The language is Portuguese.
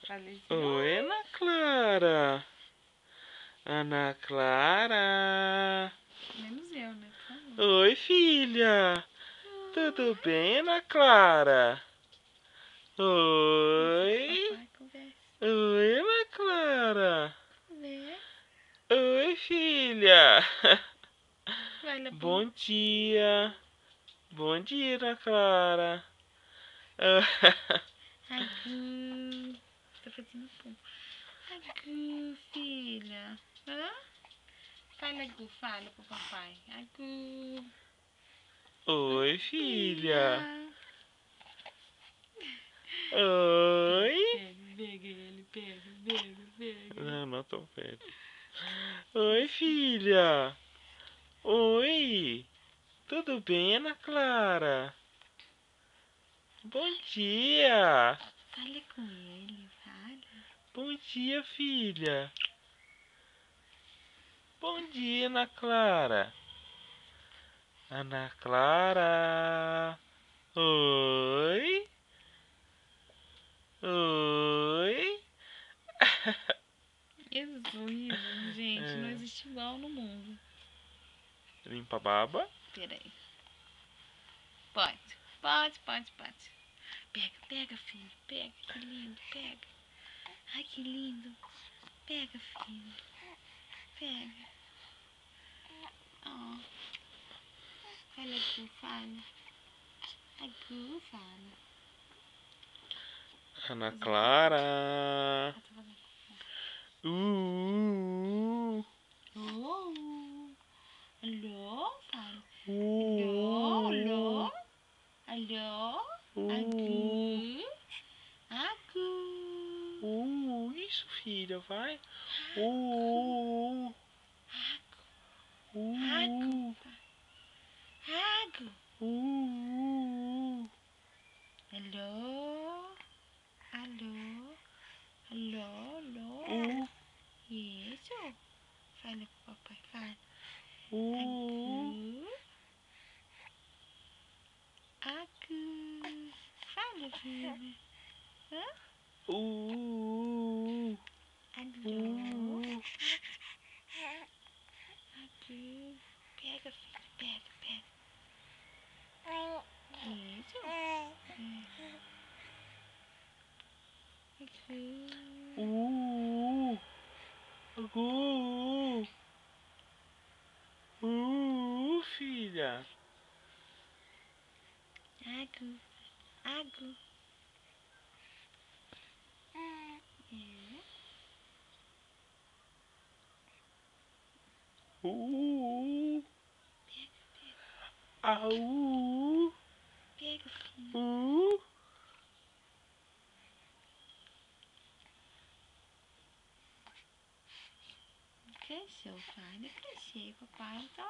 Oi, Ana Clara. Ana Clara. Menos eu, né? Por favor. Oi, filha. Tudo bem, Ana Clara? Oi. Papai, conversa. Oi, Ana Clara. Conversa. Oi, filha. Vai, Lebu. Bom dia. Bom dia, Ana Clara. Agu. Tá fazendo pum. Agu, filha. Hã? Fala, Agu. Fala pro papai. Agu. Oi, filha. Oi. Pega ele, pega. Não tô perto. Oi, filha. Oi. Tudo bem, Ana Clara? Bom dia. Fala com ele, fala. Bom dia, filha. Bom dia, Ana Clara. Ana Clara. Oi. Oi. Esse sorriso, gente, não existe igual no mundo. Limpa a baba. Peraí. Pode. Pega, filho. Pega, que lindo, pega. Ai, que lindo. Pega, filho. Pega. Ó. Fala, Gu, fala. A Gu, fala. Ana Clara. Ela tá fazendo. Uh. Oh. Alô? Fala. Uh. Alô? Alô? Agu? Agu? Isso, filha, vai. Agu? Agu? Alô? Alô? Alô? Isso? Fala pro papai, fala. Agu? Agu? Fala, filha. Hã? Alô? Agu? Pega, filha, pega. Isso? Filha. Agu. Au. Pega, filho. Cresceu, pai. Cresceu, papai. Tá